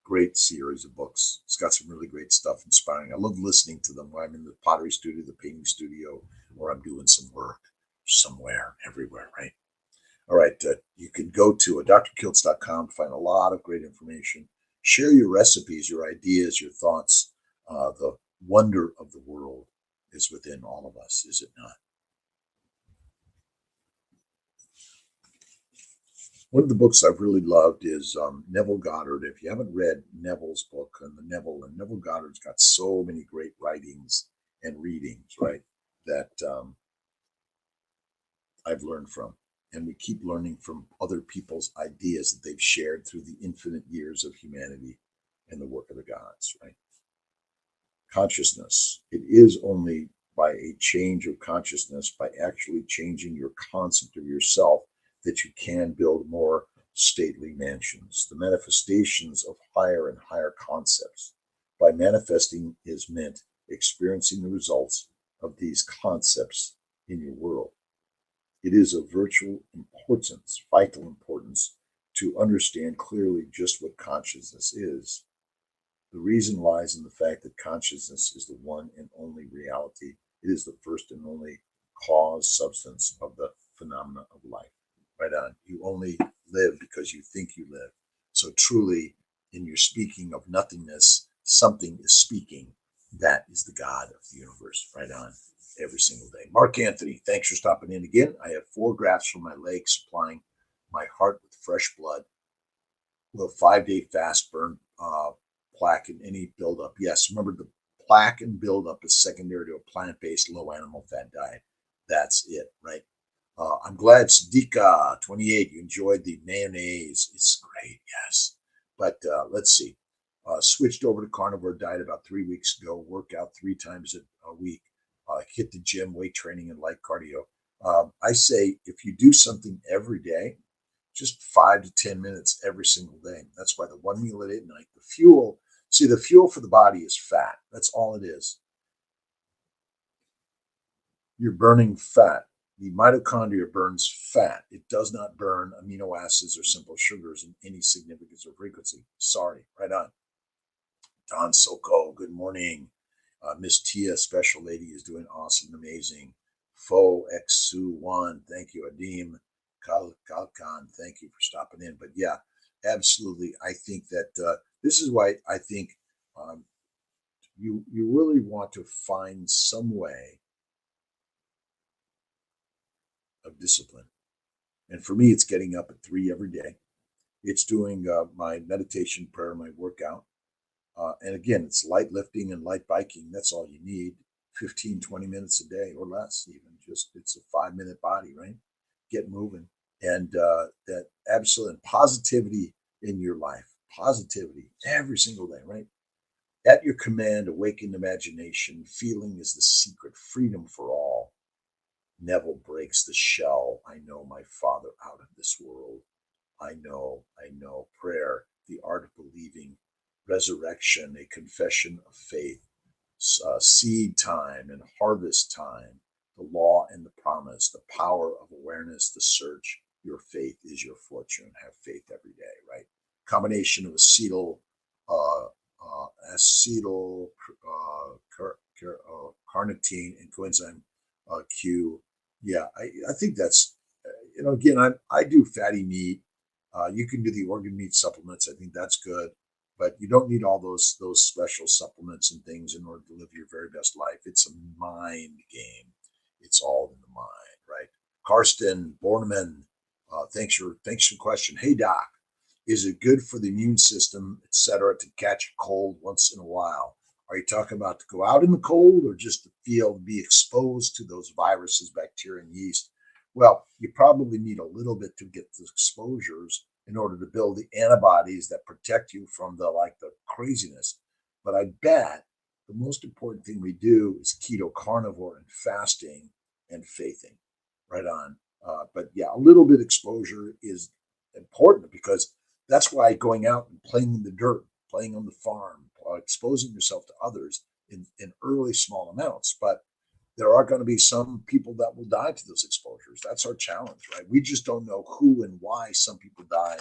Great series of books. It's got some really great stuff, inspiring. I love listening to them when I'm in the pottery studio, the painting studio, or I'm doing some work somewhere, everywhere, right? All right, you can go to drkiltz.com to find a lot of great information. Share your recipes, your ideas, your thoughts. The wonder of the world is within all of us, is it not? One of the books I've really loved is Neville Goddard. If you haven't read Neville's book on Neville Goddard's got so many great writings and readings, right, that I've learned from. And we keep learning from other people's ideas that they've shared through the infinite years of humanity and the work of the gods, right? Consciousness. It is only by a change of consciousness, by actually changing your concept of yourself, that you can build more stately mansions. The manifestations of higher and higher concepts. By manifesting is meant experiencing the results of these concepts in your world. It is of vital importance, to understand clearly just what consciousness is. The reason lies in the fact that consciousness is the one and only reality. It is the first and only cause substance of the phenomena of life. Right on. You only live because you think you live. So truly, in your speaking of nothingness, something is speaking. That is the God of the universe. Right on. Every single day. Mark Anthony, thanks for stopping in again. I have 4 grafts from my leg, supplying my heart with fresh blood. Will 5-day fast burn plaque and any buildup? Yes, remember the plaque and buildup is secondary to a plant-based low animal fat diet. That's it, right? I'm glad Sadiqa 28, you enjoyed the mayonnaise. It's great, yes. But let's see. Switched over to carnivore diet about 3 weeks ago. Work out 3 times a week. Hit the gym, weight training, and light cardio. I say if you do something every day, just 5 to 10 minutes every single day. That's why the one meal at night, the fuel for the body is fat. That's all it is. You're burning fat. The mitochondria burns fat. It does not burn amino acids or simple sugars in any significance or frequency. Sorry, right on. Don Soko, good morning. Miss Tia, special lady, is doing awesome, amazing. Fo Xu Wan, thank you. Adim Kalkan, thank you for stopping in. But yeah, absolutely. I think that this is why I think you really want to find some way of discipline. And for me, it's getting up at 3 every day. It's doing my meditation, prayer, my workout. And again, it's light lifting and light biking. That's all you need. 15, 20 minutes a day or less, even. Just it's a 5-minute body, right? Get moving. And that absolute positivity in your life. Positivity every single day, right? At your command, awakened imagination. Feeling is the secret. Freedom for all. Neville breaks the shell. I know my Father out of this world. I know. Prayer, the art of believing. Resurrection, a confession of faith. Seed time and harvest time. The law and the promise. The power of awareness, the search. Your faith is your fortune. Have faith every day, right? Combination of acetyl acetyl carnitine and coenzyme Q. Yeah, I think that's, again, I do fatty meat. You can do the organ meat supplements. I think that's good, but you don't need all those special supplements and things in order to live your very best life. It's a mind game. It's all in the mind, right? Karsten Borneman, thanks for the question. Hey doc, is it good for the immune system, etc., to catch a cold once in a while? Are you talking about to go out in the cold or just to be exposed to those viruses, bacteria, and yeast? Well, you probably need a little bit to get the exposures in order to build the antibodies that protect you from the craziness. But I bet the most important thing we do is keto carnivore and fasting and faithing. Right on. But yeah, a little bit exposure is important because that's why going out and playing in the dirt, playing on the farm, exposing yourself to others in early small amounts. But there are going to be some people that will die to those exposures. That's our challenge, right? We just don't know who and why some people die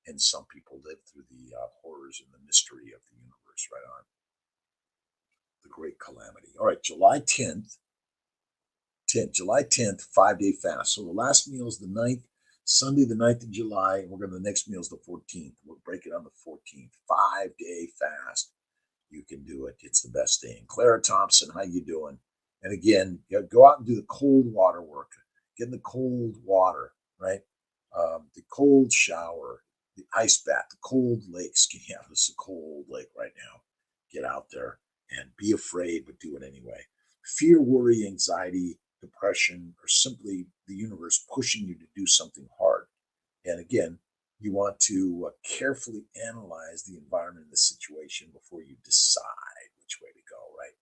and some people live through the horrors and the mystery of the universe. Right on. The great calamity. All right, July 10th, 5-day fast. So the last meal is the 9th, Sunday, the 9th of July, and the next meal is the 14th. We'll break it on the 14th. 5-day fast. You can do it. It's the best thing. Clara Thompson, how you doing? And again, go out and do the cold water work. Get in the cold water, right? The cold shower, the ice bath, the cold lakes. Yeah, this is a cold lake right now. Get out there and be afraid, but do it anyway. Fear, worry, anxiety, depression, or simply the universe pushing you to do something hard. And again, you want to carefully analyze the environment and the situation before you decide which way to go, right?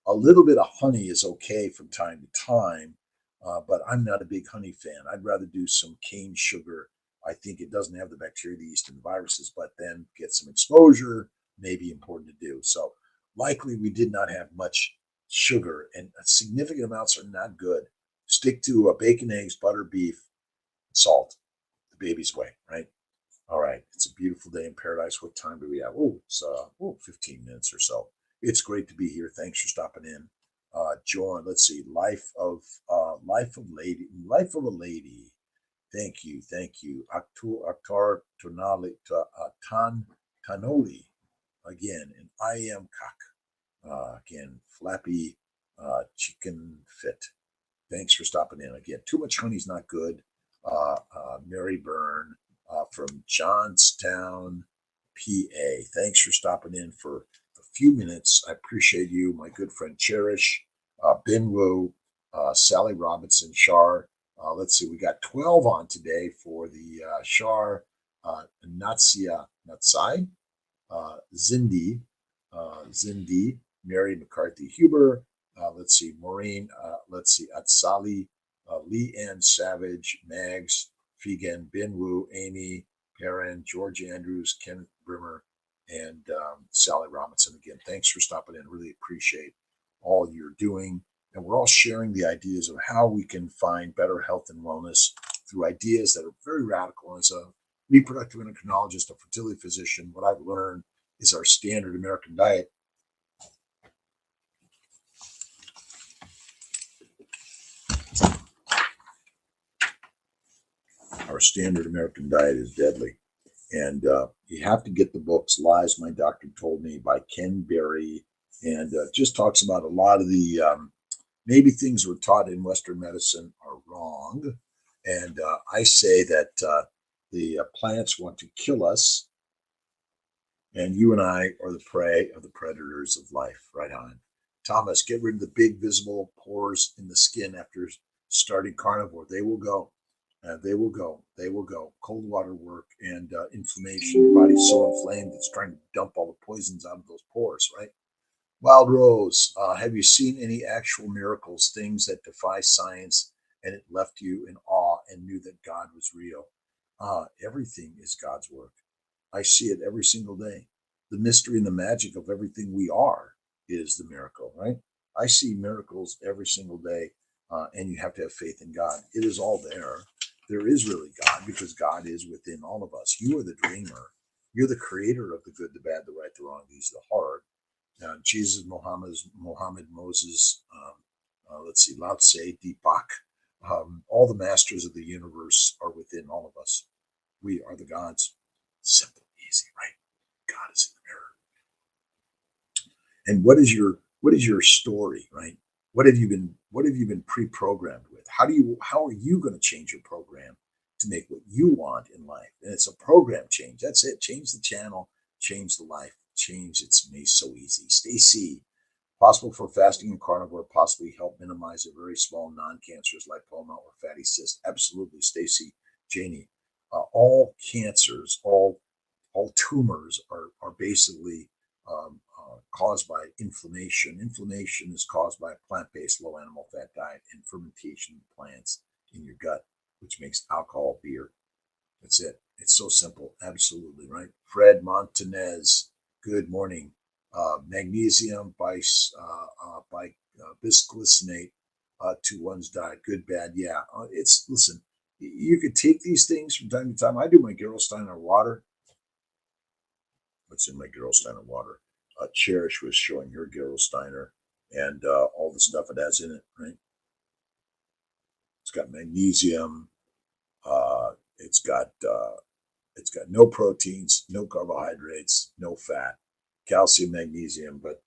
A little bit of honey is okay from time to time, but I'm not a big honey fan. I'd rather do some cane sugar. I think it doesn't have the bacteria, the yeast, and the viruses, but then get some exposure may be important to do. So likely we did not have much sugar, and significant amounts are not good. Stick to bacon, eggs, butter, beef, salt, the baby's way, right? All right, it's a beautiful day in paradise. What time do we have? Oh, it's 15 minutes or so. It's great to be here. Thanks for stopping in. John, let's see, life of a lady. Thank you. Aktar Tanoli again, and I am Kak. Again, flappy chicken fit. Thanks for stopping in. Again, too much honey's not good. Mary Byrne from Johnstown, PA. Thanks for stopping in for a few minutes. I appreciate you, my good friend Cherish, Ben Wu, Sally Robinson, Shar. Let's see, we got 12 on today for the Shar, Natsai, Zindi, Mary McCarthy Huber. Let's see, Maureen. Let's see, Atsali, Lee Ann Savage, Mags, Fegan, Ben Wu, Amy, Perrin, George Andrews, Ken Brimmer, and Sally Robinson. Again, thanks for stopping in. Really appreciate all you're doing. And we're all sharing the ideas of how we can find better health and wellness through ideas that are very radical. As a reproductive endocrinologist, a fertility physician, what I've learned is our standard American diet. Our standard American diet is deadly. And you have to get the books, Lies My Doctor Told Me by Ken Berry, and just talks about a lot of the maybe things we're taught in Western medicine are wrong. And I say that the plants want to kill us, and you and I are the prey of the predators of life. Right on. Thomas, get rid of the big visible pores in the skin after starting carnivore. They will go. They will go. Cold water work and inflammation. Your body's so inflamed, it's trying to dump all the poisons out of those pores, right? Wild Rose, have you seen any actual miracles, things that defy science, and it left you in awe and knew that God was real? Everything is God's work. I see it every single day. The mystery and the magic of everything we are is the miracle, right? I see miracles every single day, and you have to have faith in God. It is all there. There is really God because God is within all of us. You are the dreamer. You're the creator of the good, the bad, the right, the wrong, the easy, the hard. Jesus, Muhammad, Moses, let's see, Lao Tse, Deepak, all the masters of the universe are within all of us. We are the gods. Simple, easy, right? God is in the mirror. And what is your story, right? What have you been pre-programmed with? How are you going to change your program to make what you want in life? And it's a program change. That's it. Change the channel, change the life, change. It's made so easy. Stacy, possible for fasting and carnivore possibly help minimize a very small non-cancerous lipoma or fatty cyst. Absolutely, Stacy, Janie. All cancers, all tumors are basically caused by inflammation. Inflammation is caused by a plant-based low animal fat diet and fermentation of plants in your gut, which makes alcohol, beer. That's it. It's so simple. Absolutely, right? Fred Montanez, good morning. Magnesium bisglycinate to one's diet. Good, bad, yeah. Listen, you could take these things from time to time. I do my Gerolsteiner water. What's in my Gerolsteiner water? Cherish was showing her Gerolsteiner and all the stuff it has in it, right? It's got magnesium. It's got no proteins, no carbohydrates, no fat, calcium, magnesium, but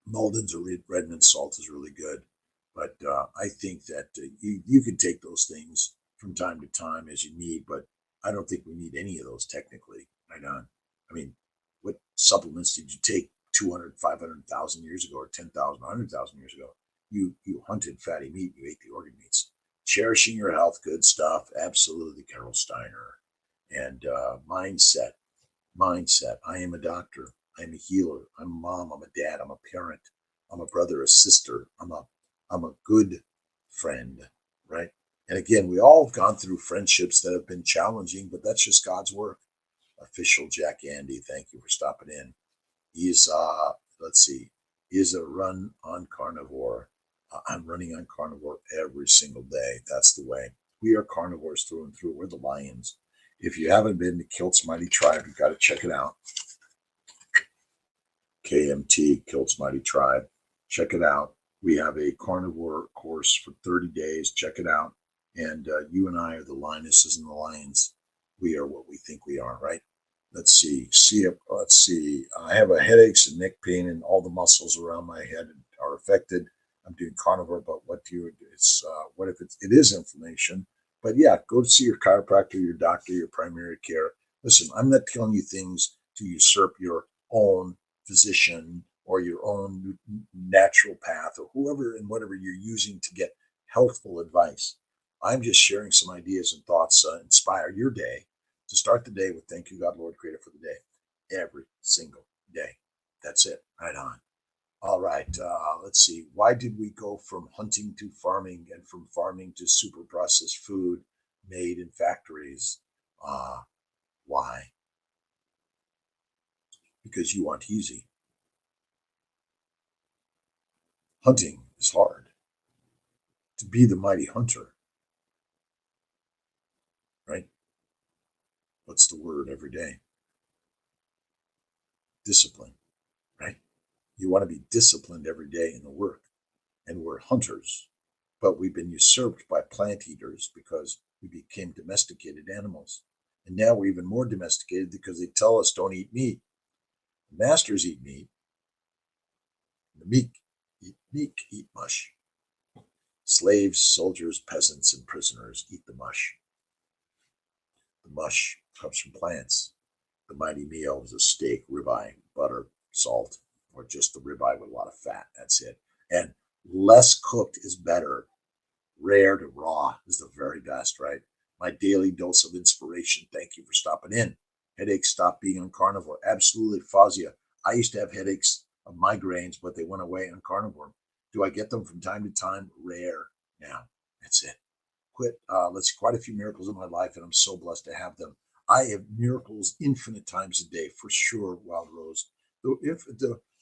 Malden's or Redmond salt is really good. But I think that you can take those things from time to time as you need, but I don't think we need any of those technically. Right on. I mean, what supplements did you take 200, 500,000 years ago or 10,000, 100,000 years ago? You hunted fatty meat, you ate the organ meats. Cherishing your health, good stuff. Absolutely, Carol Steiner. And mindset. I am a doctor. I'm a healer. I'm a mom. I'm a dad. I'm a parent. I'm a brother, a sister. I'm a good friend, right? And again, we all have gone through friendships that have been challenging, but that's just God's work. Official Jack Andy, thank you for stopping in. He's let's see, is a run on carnivore. I'm running on carnivore every single day. That's the way. We are carnivores through and through. We're the lions. If you haven't been to Kiltz Mighty Tribe, you've got to check it out. KMT, Kiltz Mighty Tribe. Check it out. We have a carnivore course for 30 days. Check it out. And you and I are the lionesses and the lions. We are what we think we are, right? Let's see. Let's see. I have a headaches and neck pain, and all the muscles around my head are affected. I'm doing carnivore, but what if it is inflammation? But yeah, go to see your chiropractor, your doctor, your primary care. Listen, I'm not telling you things to usurp your own physician or your own natural path or whoever and whatever you're using to get healthful advice. I'm just sharing some ideas and thoughts inspire your day to start the day with thank you, God, Lord, Creator, for the day. Every single day. That's it. Right on. All right. Let's see. Why did we go from hunting to farming and from farming to super processed food made in factories? Why? Because you want easy. Hunting is hard. To be the mighty hunter, right? What's the word every day? Discipline, right? You want to be disciplined every day in the work. And we're hunters, but we've been usurped by plant eaters because we became domesticated animals. And now we're even more domesticated because they tell us don't eat meat. The masters eat meat. The meek eat mush. Slaves, soldiers, peasants, and prisoners eat the mush. The mush comes from plants. The mighty meal is a steak, ribeye, butter, salt, or just the ribeye with a lot of fat. That's it. And less cooked is better. Rare to raw is the very best, right? My daily dose of inspiration. Thank you for stopping in. Headaches stop being on carnivore. Absolutely, Fazia. I used to have headaches of migraines, but they went away on carnivore. Do I get them from time to time? Rare now. That's it. Let's see, quite a few miracles in my life, and I'm so blessed to have them. I have miracles infinite times a day, for sure, Wild Rose.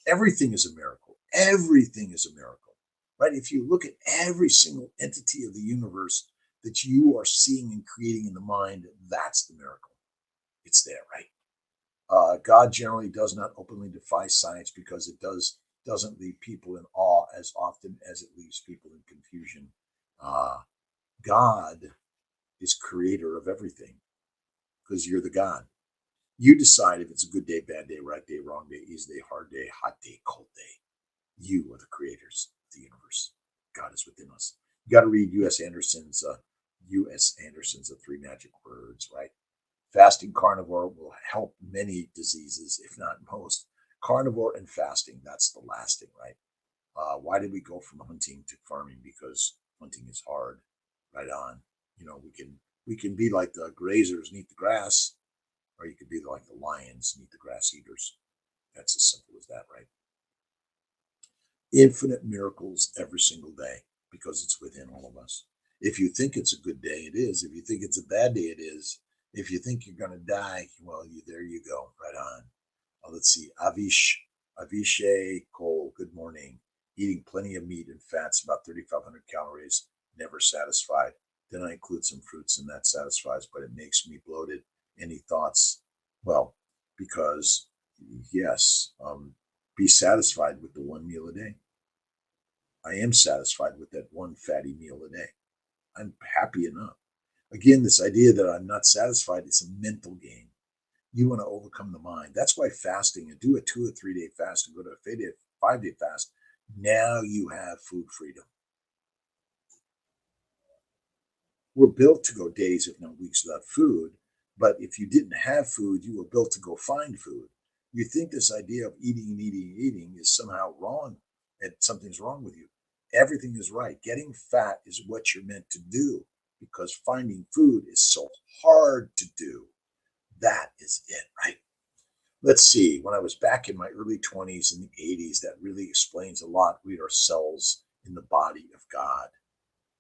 Everything is a miracle. Everything is a miracle, right? If you look at every single entity of the universe that you are seeing and creating in the mind, that's the miracle. It's there, right? God generally does not openly defy science because it doesn't leave people in awe as often as it leaves people in confusion. God is creator of everything because you're the God. You decide if it's a good day, bad day, right day, wrong day, easy day, hard day, hot day, cold day. You are the creators of the universe. God is within us. You got to read U.S. Anderson's The Three Magic Words, right? Fasting carnivore will help many diseases, if not most. Carnivore and fasting, that's the lasting, right? Why did we go from hunting to farming? Because hunting is hard. Right on. We can be like the grazers and eat the grass, or you could be like the lions and eat the grass eaters. That's as simple as that, right? Infinite miracles every single day because it's within all of us. If you think it's a good day, it is. If you think it's a bad day, it is. If you think you're going to die, well, there you go. Right on. Let's see. Avishay Cole, good morning. Eating plenty of meat and fats, about 3,500 calories, never satisfied. Then I include some fruits and that satisfies, but it makes me bloated. Any thoughts? Well, because yes, be satisfied with the one meal a day. I am satisfied with that one fatty meal a day. I'm happy enough. Again, this idea that I'm not satisfied is a mental game. You want to overcome the mind. That's why fasting, and do a 2 or 3 day fast and go to a 5-day fast. Now you have food freedom. We're built to go days, if not weeks, without food. But if you didn't have food, you were built to go find food. You think this idea of eating and eating and eating is somehow wrong and something's wrong with you. Everything is right. Getting fat is what you're meant to do because finding food is so hard to do. That is it, right? Let's see. When I was back in my early 20s and the 80s, that really explains a lot. We are cells in the body of God.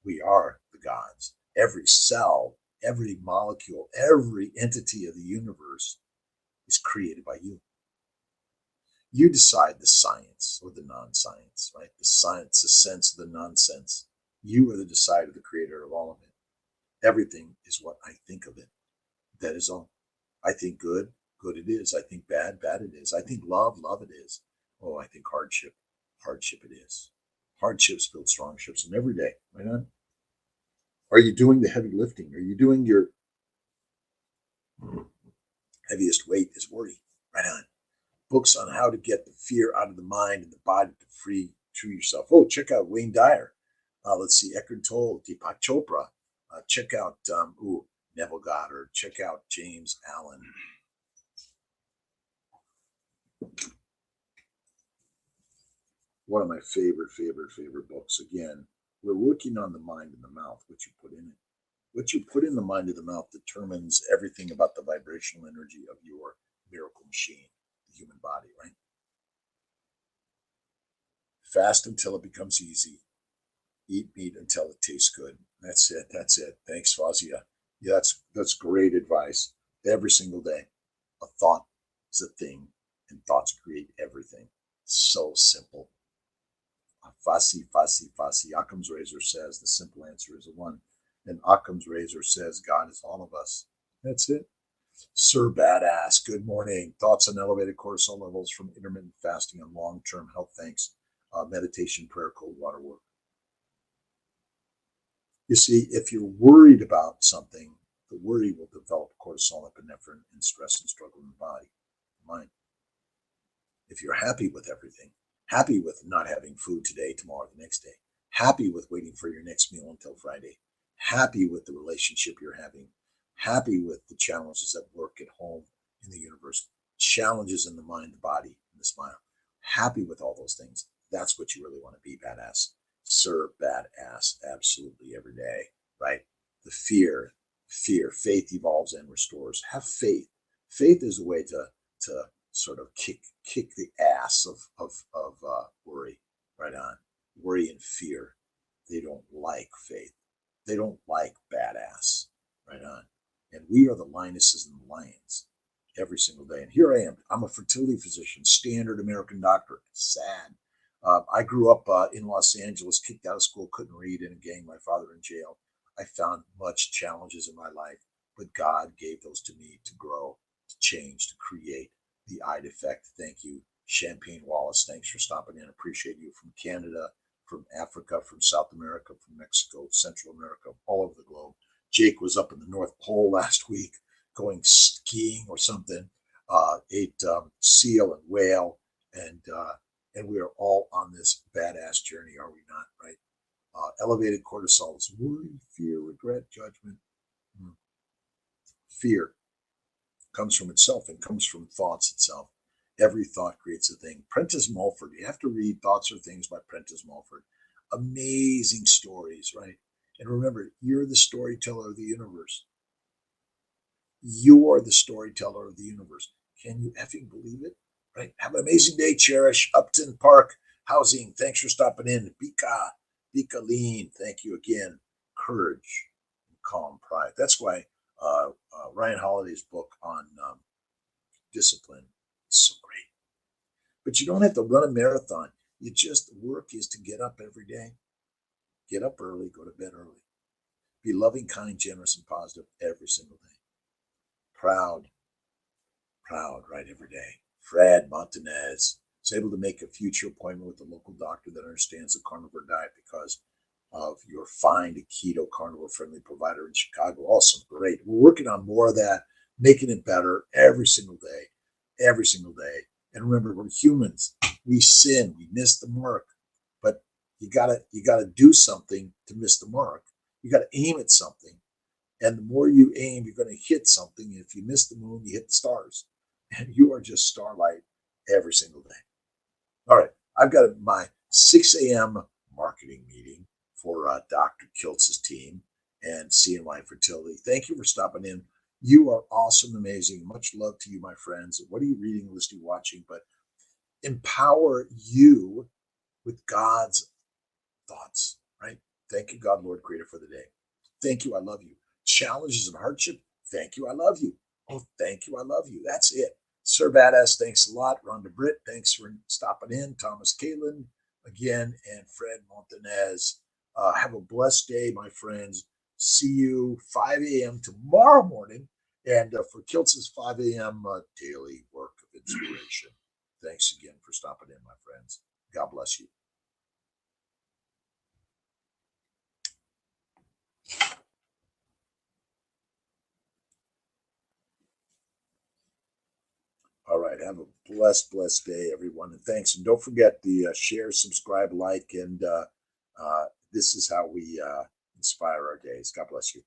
We are the gods. Every cell, every molecule, every entity of the universe is created by you. You decide the science or the non-science, right? The science, the sense, the nonsense. You are the decider, the creator of all of it. Everything is what I think of it. That is all. I think good, good it is. I think bad, bad it is. I think love, love it is. Oh, I think hardship, hardship it is. Hardships build strong ships, and every day, right on? Are you doing the heavy lifting? Are you doing your heaviest weight is worry? Right on. Books on how to get the fear out of the mind and the body to free yourself. Oh, check out Wayne Dyer. Let's see, Eckhart Tolle, Deepak Chopra. Check out Neville Goddard. Check out James Allen. One of my favorite books. Again, we're working on the mind and the mouth, what you put in it. What you put in the mind and the mouth determines everything about the vibrational energy of your miracle machine, the human body, right? Fast until it becomes easy. Eat meat until it tastes good. That's it. That's it. Thanks, Fazia. Yeah, that's great advice. Every single day, a thought is a thing, and thoughts create everything. So simple. Fasi. Occam's razor says the simple answer is a one. And Occam's razor says God is all of us. That's it. Sir Badass, good morning. Thoughts on elevated cortisol levels from intermittent fasting and long-term health? Thanks. Meditation, prayer, cold water work. You see, if you're worried about something, the worry will develop cortisol, epinephrine, and stress and struggle in the body, mind. If you're happy with everything, happy with not having food today, tomorrow, the next day, happy with waiting for your next meal until Friday, happy with the relationship you're having, happy with the challenges at work, at home, in the universe, challenges in the mind, the body, and the smile, happy with all those things, that's what you really want to be, badass. Sir, badass, absolutely every day, right? The fear, faith evolves and restores. Have faith. Faith is a way to sort of kick the ass of worry, right on. Worry and fear, they don't like faith. They don't like badass, right on. And we are the lionesses and the lions every single day. And here I am. I'm a fertility physician, standard American doctor. Sad. I grew up in Los Angeles, kicked out of school, couldn't read, in a gang, my father in jail. I found much challenges in my life, but God gave those to me to grow. to change, to create the I'd effect. Thank you, Champagne Wallace. Thanks for stopping in. Appreciate you from Canada, from Africa, from South America, from Mexico, Central America, all over the globe. Jake was up in the North Pole last week going skiing or something, ate seal and whale, and we are all on this badass journey, are we not, right? Elevated cortisol is worry, fear, regret, judgment. Fear comes from itself and comes from thoughts itself. Every thought creates a thing. Prentice Mulford, you have to read Thoughts Are Things by Prentice Mulford. Amazing stories, right? And remember, you're the storyteller of the universe. You are the storyteller of the universe. Can you effing believe it? Right? Have an amazing day, Cherish. Upton Park Housing, thanks for stopping in. Bika Lean, thank you again. Courage and calm pride. That's why Ryan Holiday's book on discipline is so great. But you don't have to run a marathon. You just, the work is to get up every day. Get up early, go to bed early. Be loving, kind, generous, and positive every single day. Proud, right, every day. Fred Montanez is able to make a future appointment with a local doctor that understands the carnivore diet because of your Find a Keto carnivore friendly provider in Chicago. Awesome, great. We're working on more of that, making it better every single day, every single day. And remember, we're humans. We sin, we miss the mark, but you gotta do something to miss the mark. You gotta aim at something. And the more you aim, you're going to hit something. And if you miss the moon, you hit the stars. And you are just starlight every single day. All right. I've got my 6 a.m. marketing meeting for Dr. Kiltz's team and CNY Fertility. Thank you for stopping in. You are awesome, amazing. Much love to you, my friends. What are you reading, listening, watching? But empower you with God's thoughts, right? Thank you, God, Lord, Creator, for the day. Thank you. I love you. Challenges and hardship. Thank you. I love you. Oh, thank you. I love you. That's it. Sir Badass, thanks a lot. Rhonda Britt, thanks for stopping in. Thomas Kalin, again, and Fred Montanez. Have a blessed day, my friends. See you 5 a.m. tomorrow morning. And for Kiltz's 5 a.m. Daily work of inspiration. Thanks again for stopping in, my friends. God bless you. All right. Have a blessed day, everyone. And thanks. And don't forget the share, subscribe, like, and this is how we inspire our days. God bless you.